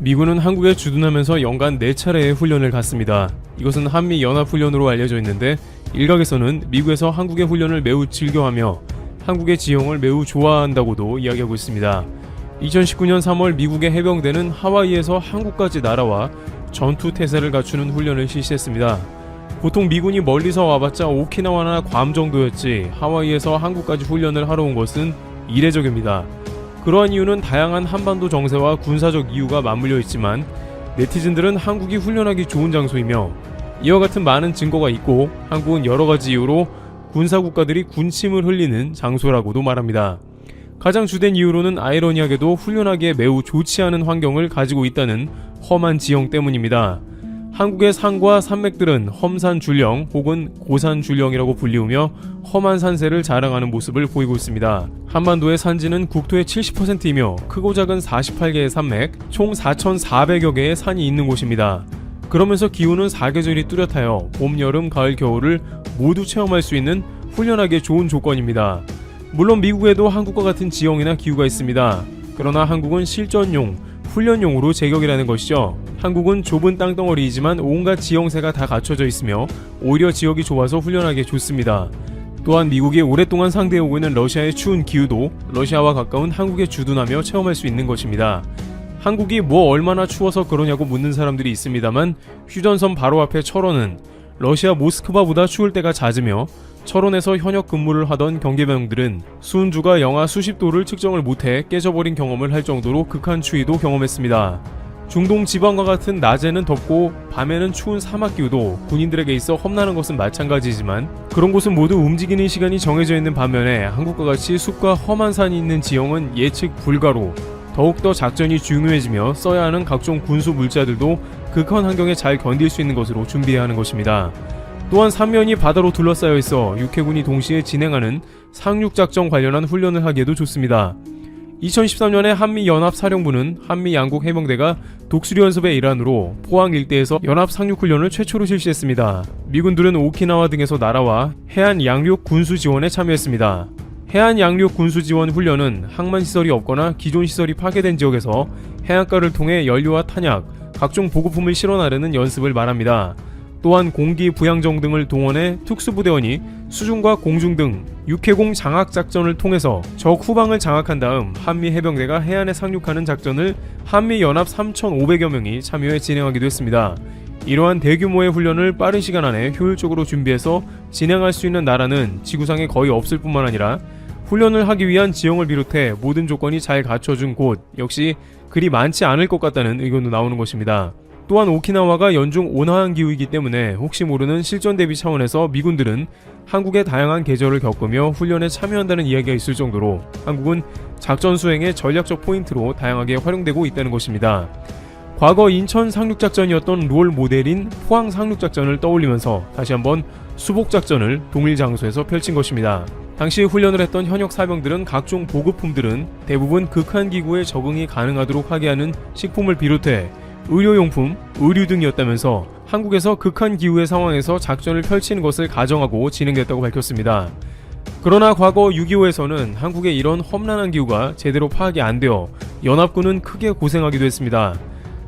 미군은 한국에 주둔하면서 연간 4차례의 훈련을 갖습니다. 이것은 한미연합훈련으로 알려져 있는데 일각에서는 미국에서 한국의 훈련을 매우 즐겨하며 한국의 지형을 매우 좋아한다고도 이야기하고 있습니다. 2019년 3월 미국의 해병대는 하와이에서 한국까지 날아와 전투 태세를 갖추는 훈련을 실시했습니다. 보통 미군이 멀리서 와봤자 오키나와나 괌 정도였지 하와이에서 한국까지 훈련을 하러 온 것은 이례적입니다. 그러한 이유는 다양한 한반도 정세와 군사적 이유가 맞물려 있지만 네티즌들은 한국이 훈련하기 좋은 장소이며 이와 같은 많은 증거가 있고 한국은 여러가지 이유로 군사국가들이 군침을 흘리는 장소라고도 말합니다. 가장 주된 이유로는 아이러니하게도 훈련하기에 매우 좋지 않은 환경을 가지고 있다는 험한 지형 때문입니다. 한국의 산과 산맥들은 험산줄령 혹은 고산줄령이라고 불리우며 험한 산세를 자랑하는 모습을 보이고 있습니다. 한반도의 산지는 국토의 70%이며 크고 작은 48개의 산맥, 총 4,400여 개의 산이 있는 곳입니다. 그러면서 기후는 4계절이 뚜렷하여 봄, 여름, 가을, 겨울을 모두 체험할 수 있는 훈련하기에 좋은 조건입니다. 물론 미국에도 한국과 같은 지형이나 기후가 있습니다. 그러나 한국은 실전용, 훈련용으로 제격이라는 것이죠. 한국은 좁은 땅덩어리이지만 온갖 지형새가 다 갖춰져 있으며 오히려 지역이 좋아서 훈련하기에 좋습니다. 또한 미국이 오랫동안 상대해오고 있는 러시아의 추운 기후도 러시아와 가까운 한국에 주둔하며 체험할 수 있는 것입니다. 한국이 뭐 얼마나 추워서 그러냐고 묻는 사람들이 있습니다만 휴전선 바로 앞의 철원은 러시아 모스크바보다 추울 때가 잦으며 철원에서 현역 근무를 하던 경계병들은 수은주가 영하 수십 도를 측정을 못해 깨져버린 경험을 할 정도로 극한 추위도 경험했습니다. 중동 지방과 같은 낮에는 덥고 밤에는 추운 사막 기후도 군인들에게 있어 험난한 것은 마찬가지지만 그런 곳은 모두 움직이는 시간이 정해져 있는 반면에 한국과 같이 숲과 험한 산이 있는 지형은 예측 불가로 더욱더 작전이 중요해지며 써야 하는 각종 군수 물자들도 극한 환경에 잘 견딜 수 있는 것으로 준비해야 하는 것입니다. 또한 삼면이 바다로 둘러싸여 있어 육해군이 동시에 진행하는 상륙작전 관련한 훈련을 하기에도 좋습니다. 2013년에 한미연합사령부는 한미양국 해병대가 독수리연습의 일환으로 포항 일대에서 연합 상륙훈련을 최초로 실시했습니다. 미군들은 오키나와 등에서 날아와 해안 양육 군수 지원에 참여했습니다. 해안 양육 군수 지원 훈련은 항만시설이 없거나 기존 시설이 파괴된 지역에서 해안가를 통해 연료와 탄약, 각종 보급품을 실어 나르는 연습을 말합니다. 또한 공기 부양정 등을 동원해 특수부대원이 수중과 공중 등 육해공 장악 작전을 통해서 적 후방을 장악한 다음 한미 해병대가 해안에 상륙하는 작전을 한미연합 3,500여 명이 참여해 진행하기도 했습니다. 이러한 대규모의 훈련을 빠른 시간 안에 효율적으로 준비해서 진행할 수 있는 나라는 지구상에 거의 없을 뿐만 아니라 훈련을 하기 위한 지형을 비롯해 모든 조건이 잘 갖춰준 곳 역시 그리 많지 않을 것 같다는 의견도 나오는 것입니다. 또한 오키나와가 연중 온화한 기후이기 때문에 혹시 모르는 실전 대비 차원에서 미군들은 한국의 다양한 계절을 겪으며 훈련에 참여한다는 이야기가 있을 정도로 한국은 작전 수행의 전략적 포인트로 다양하게 활용되고 있다는 것입니다. 과거 인천 상륙작전이었던 롤 모델인 포항 상륙작전을 떠올리면서 다시 한번 수복작전을 동일 장소에서 펼친 것입니다. 당시 훈련을 했던 현역 사병들은 각종 보급품들은 대부분 극한 기후에 적응이 가능하도록 하게 하는 식품을 비롯해 의료용품, 의류 등이었다면서 한국에서 극한 기후의 상황에서 작전을 펼치는 것을 가정하고 진행됐다고 밝혔습니다. 그러나 과거 6.25에서는 한국의 이런 험난한 기후가 제대로 파악이 안 되어 연합군은 크게 고생하기도 했습니다.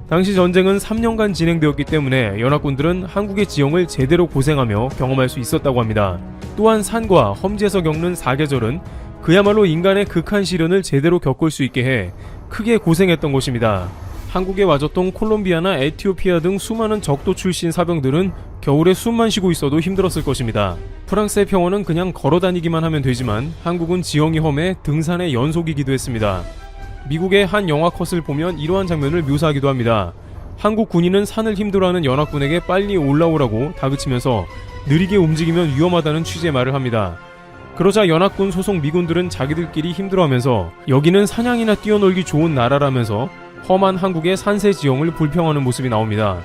당시 전쟁은 3년간 진행되었기 때문에 연합군들은 한국의 지형을 제대로 고생하며 경험할 수 있었다고 합니다. 또한 산과 험지에서 겪는 사계절은 그야말로 인간의 극한 시련을 제대로 겪을 수 있게 해 크게 고생했던 것입니다. 한국에 와줬던 콜롬비아나 에티오피아 등 수많은 적도 출신 사병들은 겨울에 숨만 쉬고 있어도 힘들었을 것입니다. 프랑스의 평원은 그냥 걸어다니기만 하면 되지만 한국은 지형이 험해 등산의 연속이기도 했습니다. 미국의 한 영화 컷을 보면 이러한 장면을 묘사하기도 합니다. 한국 군인은 산을 힘들어하는 연합군에게 빨리 올라오라고 다그치면서 느리게 움직이면 위험하다는 취지의 말을 합니다. 그러자 연합군 소속 미군들은 자기들끼리 힘들어하면서 여기는 사냥이나 뛰어놀기 좋은 나라라면서 험한 한국의 산세 지형을 불평하는 모습이 나옵니다.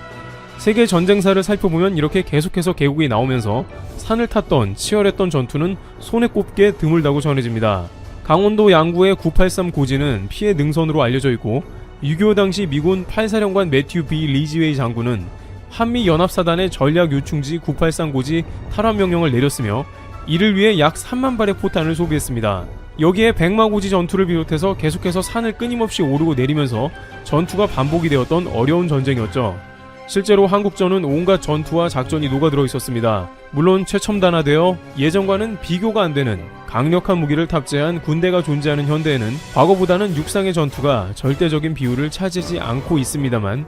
세계 전쟁사를 살펴보면 이렇게 계속해서 개국이 나오면서 산을 탔던 치열했던 전투는 손에 꼽기에 드물다고 전해집니다. 강원도 양구의 983 고지는 피해 능선으로 알려져 있고 6.25 당시 미군 8사령관 매튜 B 리지웨이 장군은 한미연합사단의 전략 요충지 983 고지 탈환 명령을 내렸으며 이를 위해 약 3만 발의 포탄을 소비했습니다. 여기에 백마고지 전투를 비롯해서 계속해서 산을 끊임없이 오르고 내리면서 전투가 반복이 되었던 어려운 전쟁이었죠. 실제로 한국전은 온갖 전투와 작전이 녹아들어 있었습니다. 물론 최첨단화되어 예전과는 비교가 안 되는 강력한 무기를 탑재한 군대가 존재하는 현대에는 과거보다는 육상의 전투가 절대적인 비율을 차지하지 않고 있습니다만,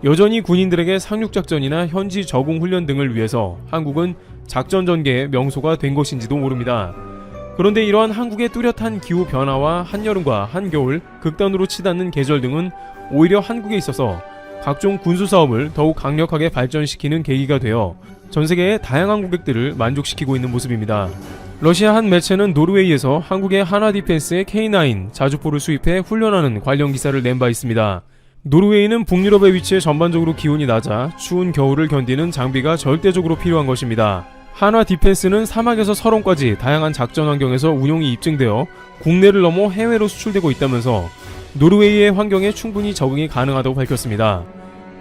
여전히 군인들에게 상륙작전이나 현지 적응 훈련 등을 위해서 한국은 작전 전개의 명소가 된 것인지도 모릅니다. 그런데 이러한 한국의 뚜렷한 기후 변화와 한여름과 한겨울, 극단으로 치닫는 계절 등은 오히려 한국에 있어서 각종 군수 사업을 더욱 강력하게 발전시키는 계기가 되어 전 세계의 다양한 고객들을 만족시키고 있는 모습입니다. 러시아 한 매체는 노르웨이에서 한국의 한화 디펜스의 K9 자주포를 수입해 훈련하는 관련 기사를 낸 바 있습니다. 노르웨이는 북유럽에 위치해 전반적으로 기온이 낮아 추운 겨울을 견디는 장비가 절대적으로 필요한 것입니다. 한화 디펜스는 사막에서 설원까지 다양한 작전 환경에서 운용이 입증되어 국내를 넘어 해외로 수출되고 있다면서 노르웨이의 환경에 충분히 적응이 가능하다고 밝혔습니다.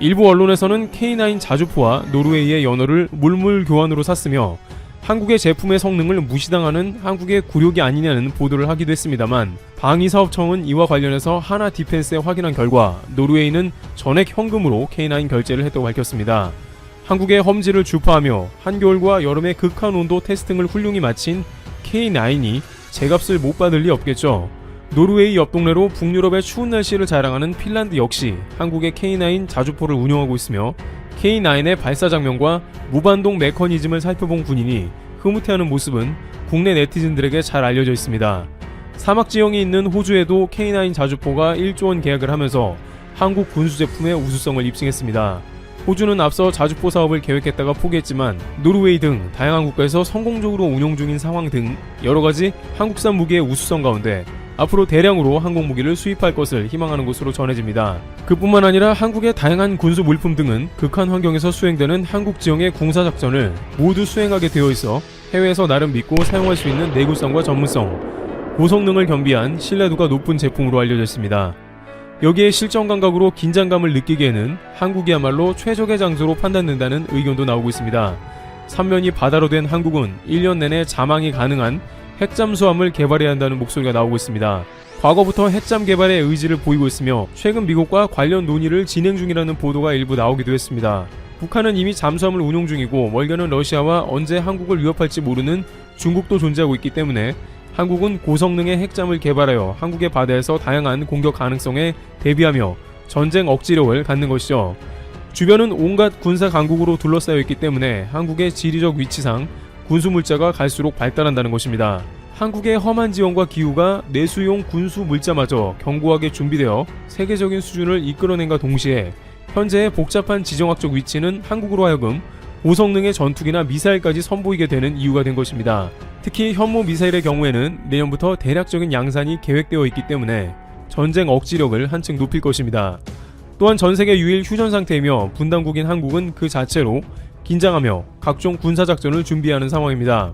일부 언론에서는 K9 자주포와 노르웨이의 연어를 물물 교환으로 샀으며 한국의 제품의 성능을 무시당하는 한국의 굴욕이 아니냐는 보도를 하기도 했습니다만, 방위사업청은 이와 관련해서 한화 디펜스에 확인한 결과 노르웨이는 전액 현금으로 K9 결제를 했다고 밝혔습니다. 한국의 험지를 주파하며 한겨울과 여름의 극한 온도 테스팅을 훌륭히 마친 K9이 제값을 못 받을 리 없겠죠. 노르웨이 옆 동네로 북유럽의 추운 날씨를 자랑하는 핀란드 역시 한국의 K9 자주포를 운용하고 있으며, K9의 발사 장면과 무반동 메커니즘을 살펴본 군인이 흐뭇해하는 모습은 국내 네티즌들에게 잘 알려져 있습니다. 사막 지형이 있는 호주에도 K9 자주포가 1조 원 계약을 하면서 한국 군수 제품의 우수성을 입증했습니다. 호주는 앞서 자주포 사업을 계획했다가 포기했지만 노르웨이 등 다양한 국가에서 성공적으로 운용 중인 상황 등 여러가지 한국산 무기의 우수성 가운데 앞으로 대량으로 항공 무기를 수입할 것을 희망하는 것으로 전해집니다. 그뿐만 아니라 한국의 다양한 군수 물품 등은 극한 환경에서 수행되는 한국 지형의 군사작전을 모두 수행하게 되어 있어 해외에서 나름 믿고 사용할 수 있는 내구성과 전문성, 고성능을 겸비한 신뢰도가 높은 제품으로 알려져 있습니다. 여기에 실전 감각으로 긴장감을 느끼기에는 한국이야말로 최적의 장소로 판단된다는 의견도 나오고 있습니다. 삼면이 바다로 된 한국은 1년 내내 자망이 가능한 핵잠수함을 개발해야 한다는 목소리가 나오고 있습니다. 과거부터 핵잠 개발의 의지를 보이고 있으며 최근 미국과 관련 논의를 진행 중이라는 보도가 일부 나오기도 했습니다. 북한은 이미 잠수함을 운용 중이고 멀게는 러시아와 언제 한국을 위협할지 모르는 중국도 존재하고 있기 때문에 한국은 고성능의 핵잠을 개발하여 한국의 바다에서 다양한 공격 가능성에 대비하며 전쟁 억지력을 갖는 것이죠. 주변은 온갖 군사 강국으로 둘러싸여 있기 때문에 한국의 지리적 위치상 군수물자가 갈수록 발달한다는 것입니다. 한국의 험한 지형과 기후가 내수용 군수 물자마저 견고하게 준비되어 세계적인 수준을 이끌어낸과 동시에 현재의 복잡한 지정학적 위치는 한국으로 하여금 고성능의 전투기나 미사일까지 선보이게 되는 이유가 된 것입니다. 특히 현무 미사일의 경우에는 내년부터 대략적인 양산이 계획되어 있기 때문에 전쟁 억지력을 한층 높일 것입니다. 또한 전세계 유일 휴전 상태이며 분단국인 한국은 그 자체로 긴장하며 각종 군사작전을 준비하는 상황입니다.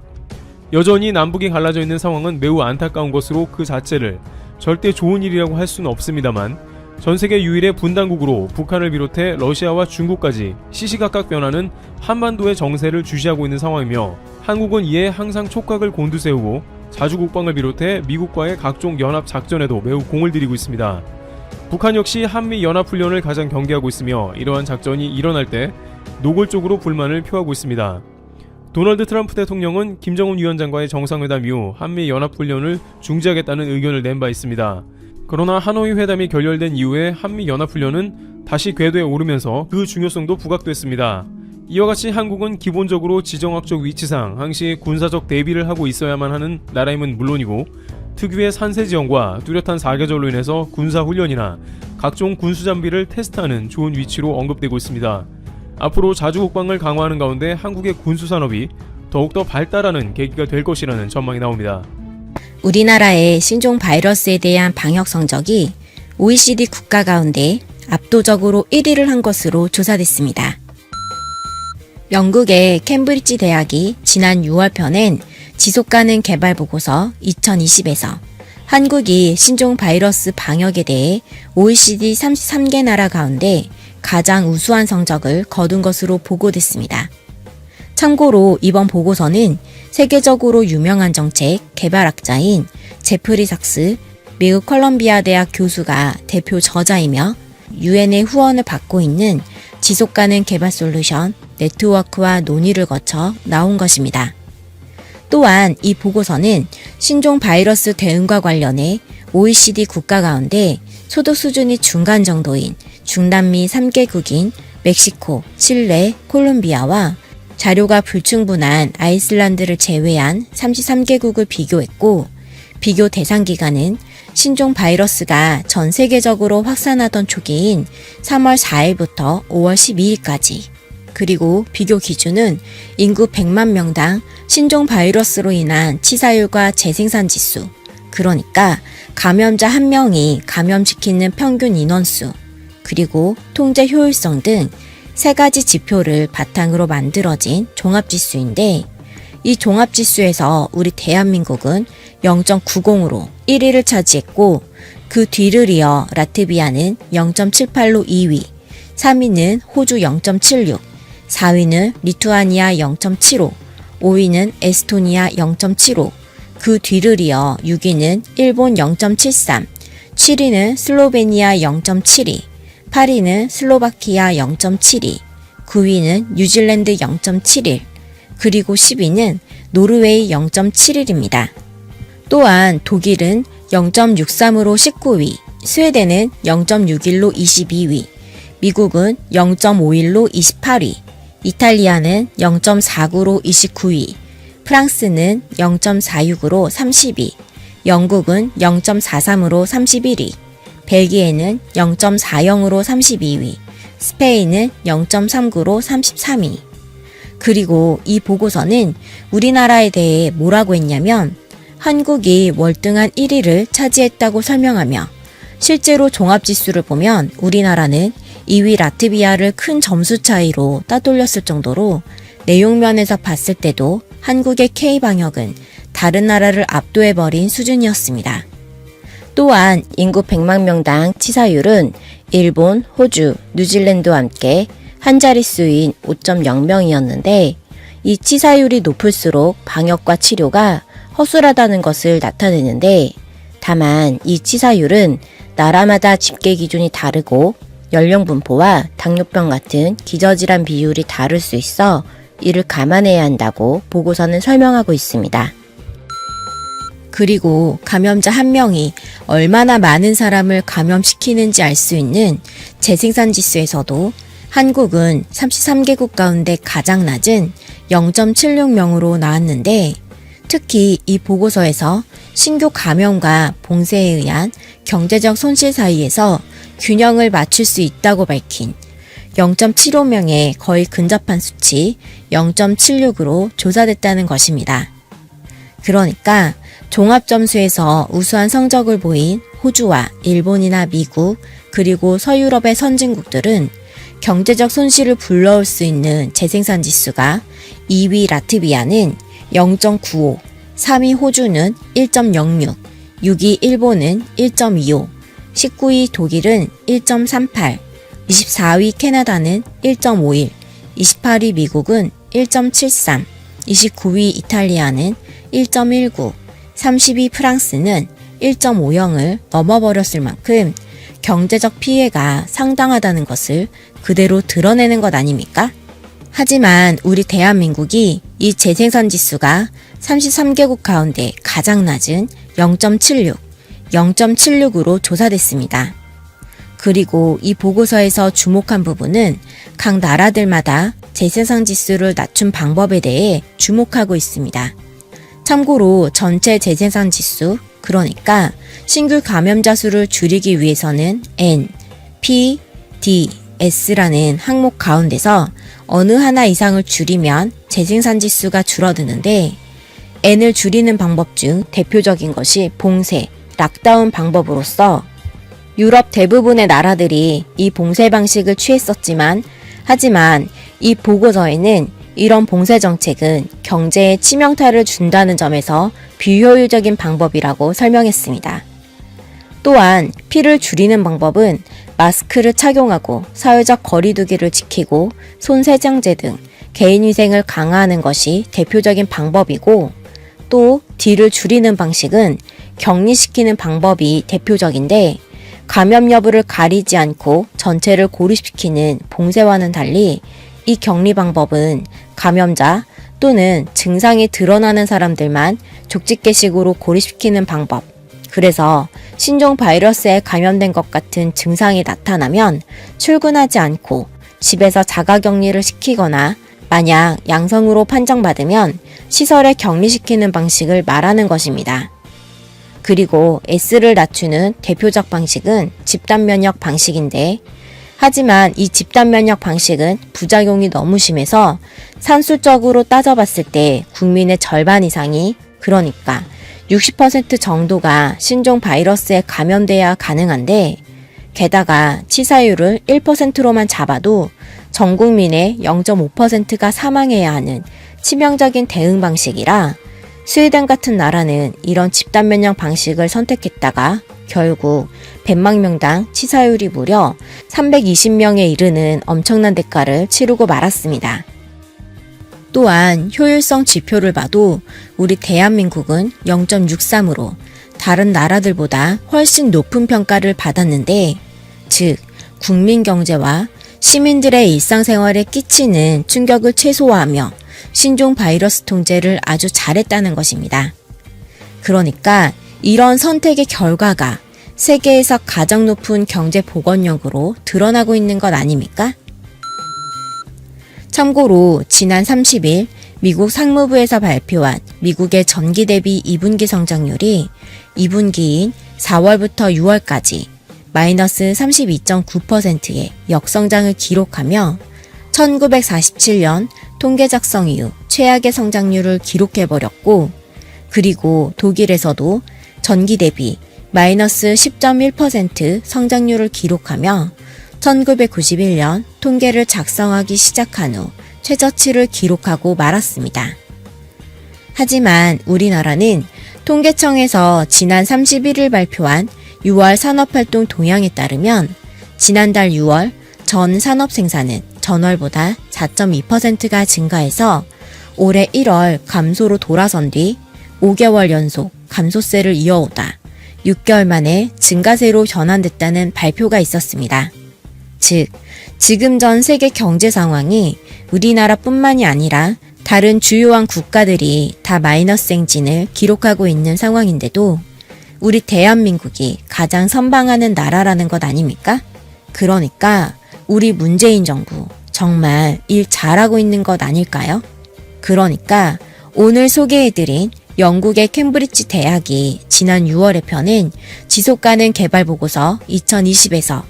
여전히 남북이 갈라져 있는 상황은 매우 안타까운 것으로 그 자체를 절대 좋은 일이라고 할 수는 없습니다만, 전세계 유일의 분단국으로 북한을 비롯해 러시아와 중국까지 시시각각 변하는 한반도의 정세를 주시하고 있는 상황이며, 한국은 이에 항상 촉각을 곤두세우고 자주국방을 비롯해 미국과의 각종 연합작전에도 매우 공을 들이고 있습니다. 북한 역시 한미연합훈련을 가장 경계하고 있으며 이러한 작전이 일어날 때 노골적으로 불만을 표하고 있습니다. 도널드 트럼프 대통령은 김정은 위원장과의 정상회담 이후 한미연합훈련을 중지하겠다는 의견을 낸 바 있습니다. 그러나 하노이 회담이 결렬된 이후에 한미연합훈련은 다시 궤도에 오르면서 그 중요성도 부각됐습니다. 이와 같이 한국은 기본적으로 지정학적 위치상 항시 군사적 대비를 하고 있어야만 하는 나라임은 물론이고, 특유의 산세지형과 뚜렷한 사계절로 인해서 군사훈련이나 각종 군수장비를 테스트하는 좋은 위치로 언급되고 있습니다. 앞으로 자주국방을 강화하는 가운데 한국의 군수산업이 더욱더 발달하는 계기가 될 것이라는 전망이 나옵니다. 우리나라의 신종 바이러스에 대한 방역 성적이 OECD 국가 가운데 압도적으로 1위를 한 것으로 조사됐습니다. 영국의 캠브리지 대학이 지난 6월 낸 지속가능 개발 보고서 2020에서 한국이 신종 바이러스 방역에 대해 OECD 33개 나라 가운데 가장 우수한 성적을 거둔 것으로 보고됐습니다. 참고로 이번 보고서는 세계적으로 유명한 정책 개발학자인 제프리 삭스 미국 컬럼비아 대학 교수가 대표 저자이며 유엔의 후원을 받고 있는 지속가능 개발 솔루션 네트워크와 논의를 거쳐 나온 것입니다. 또한 이 보고서는 신종 바이러스 대응과 관련해 OECD 국가 가운데 소득 수준이 중간 정도인 중남미 3개국인 멕시코, 칠레, 콜롬비아와 자료가 불충분한 아이슬란드를 제외한 33개국을 비교했고, 비교 대상 기간은 신종 바이러스가 전 세계적으로 확산하던 초기인 3월 4일부터 5월 12일까지, 그리고 비교 기준은 인구 100만 명당 신종 바이러스로 인한 치사율과 재생산 지수, 그러니까 감염자 1명이 감염시키는 평균 인원수, 그리고 통제 효율성 등 3가지 지표를 바탕으로 만들어진 종합지수인데, 이 종합지수에서 우리 대한민국은 0.90으로 1위를 차지했고, 그 뒤를 이어 라트비아는 0.78로 2위, 3위는 호주 0.76, 4위는 리투아니아 0.75, 5위는 에스토니아 0.75, 그 뒤를 이어 6위는 일본 0.73, 7위는 슬로베니아 0.72, 8위는 슬로바키아 0.72, 9위는 뉴질랜드 0.71, 그리고 10위는 노르웨이 0.71입니다. 또한 독일은 0.63으로 19위, 스웨덴은 0.61로 22위, 미국은 0.51로 28위, 이탈리아는 0.49로 29위, 프랑스는 0.46으로 30위, 영국은 0.43으로 31위, 벨기에는 0.40으로 32위, 스페인은 0.39로 33위. 그리고 이 보고서는 우리나라에 대해 뭐라고 했냐면, 한국이 월등한 1위를 차지했다고 설명하며, 실제로 종합지수를 보면 우리나라는 2위 라트비아를 큰 점수 차이로 따돌렸을 정도로 내용면에서 봤을 때도 한국의 K방역은 다른 나라를 압도해버린 수준이었습니다. 또한 인구 100만 명당 치사율은 일본, 호주, 뉴질랜드와 함께 한 자릿수인 5.0명이었는데, 이 치사율이 높을수록 방역과 치료가 허술하다는 것을 나타내는데, 다만 이 치사율은 나라마다 집계 기준이 다르고 연령 분포와 당뇨병 같은 기저질환 비율이 다를 수 있어 이를 감안해야 한다고 보고서는 설명하고 있습니다. 그리고 감염자 1명이 얼마나 많은 사람을 감염시키는지 알 수 있는 재생산 지수에서도 한국은 33개국 가운데 가장 낮은 0.76명으로 나왔는데, 특히 이 보고서에서 신규 감염과 봉쇄에 의한 경제적 손실 사이에서 균형을 맞출 수 있다고 밝힌 0.75명에 거의 근접한 수치 0.76으로 조사됐다는 것입니다. 그러니까 종합점수에서 우수한 성적을 보인 호주와 일본이나 미국, 그리고 서유럽의 선진국들은 경제적 손실을 불러올 수 있는 재생산 지수가 2위 라트비아는 0.95, 3위 호주는 1.06, 6위 일본은 1.25, 19위 독일은 1.38, 24위 캐나다는 1.51, 28위 미국은 1.73, 29위 이탈리아는 1.19, 30위 프랑스는 1.50을 넘어버렸을 만큼 경제적 피해가 상당하다는 것을 그대로 드러내는 것 아닙니까? 하지만 우리 대한민국이 이 재생산 지수가 33개국 가운데 가장 낮은 0.76, 0.76으로 조사됐습니다. 그리고 이 보고서에서 주목한 부분은 각 나라들마다 재생산 지수를 낮춘 방법에 대해 주목하고 있습니다. 참고로 전체 재생산 지수, 그러니까 신규 감염자 수를 줄이기 위해서는 N, P, D, S라는 항목 가운데서 어느 하나 이상을 줄이면 재생산 지수가 줄어드는데, N을 줄이는 방법 중 대표적인 것이 봉쇄, 락다운 방법으로서 유럽 대부분의 나라들이 이 봉쇄 방식을 취했었지만, 하지만 이 보고서에는 이런 봉쇄 정책은 경제에 치명타를 준다는 점에서 비효율적인 방법이라고 설명했습니다. 또한 피를 줄이는 방법은 마스크를 착용하고 사회적 거리두기를 지키고 손 세정제 등 개인위생을 강화하는 것이 대표적인 방법이고, 또 D를 줄이는 방식은 격리시키는 방법이 대표적인데 감염 여부를 가리지 않고 전체를 고립시키는 봉쇄와는 달리 이 격리 방법은 감염자 또는 증상이 드러나는 사람들만 족집게식으로 고립시키는 방법. 그래서 신종 바이러스에 감염된 것 같은 증상이 나타나면 출근하지 않고 집에서 자가격리를 시키거나 만약 양성으로 판정받으면 시설에 격리시키는 방식을 말하는 것입니다. 그리고 S를 낮추는 대표적 방식은 집단면역 방식인데 하지만 이 집단면역 방식은 부작용이 너무 심해서 산술적으로 따져봤을 때 국민의 절반 이상이 그러니까 60% 정도가 신종 바이러스에 감염돼야 가능한데 게다가 치사율을 1%로만 잡아도 전 국민의 0.5%가 사망해야 하는 치명적인 대응 방식이라 스웨덴 같은 나라는 이런 집단면역 방식을 선택했다가 결국 100만 명당 치사율이 무려 320명에 이르는 엄청난 대가를 치르고 말았습니다. 또한 효율성 지표를 봐도 우리 대한민국은 0.63으로 다른 나라들보다 훨씬 높은 평가를 받았는데 즉 국민 경제와 시민들의 일상생활에 끼치는 충격을 최소화하며 신종 바이러스 통제를 아주 잘했다는 것입니다. 그러니까 이런 선택의 결과가 세계에서 가장 높은 경제 복원력으로 드러나고 있는 것 아닙니까? 참고로 지난 30일 미국 상무부에서 발표한 미국의 전기 대비 2분기 성장률이 2분기인 4월부터 6월까지 마이너스 32.9%의 역성장을 기록하며 1947년 통계 작성 이후 최악의 성장률을 기록해버렸고 그리고 독일에서도 전기 대비 마이너스 10.1% 성장률을 기록하며 1991년 통계를 작성하기 시작한 후 최저치를 기록하고 말았습니다. 하지만 우리나라는 통계청에서 지난 31일 발표한 6월 산업활동 동향에 따르면 지난달 6월 전 산업 생산은 전월보다 4.2%가 증가해서 올해 1월 감소로 돌아선 뒤 5개월 연속 감소세를 이어오다 6개월 만에 증가세로 전환됐다는 발표가 있었습니다. 즉, 지금 전 세계 경제 상황이 우리나라뿐만이 아니라 다른 주요한 국가들이 다 마이너스 행진을 기록하고 있는 상황인데도 우리 대한민국이 가장 선방하는 나라라는 것 아닙니까? 그러니까 우리 문재인 정부 정말 일 잘하고 있는 것 아닐까요? 그러니까 오늘 소개해드린 영국의 캠브리지 대학이 지난 6월에 펴낸 지속가능 개발 보고서 2020에서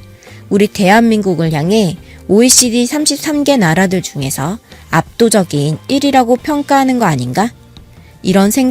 우리 대한민국을 향해 OECD 33개 나라들 중에서 압도적인 1위라고 평가하는 거 아닌가? 이런 생각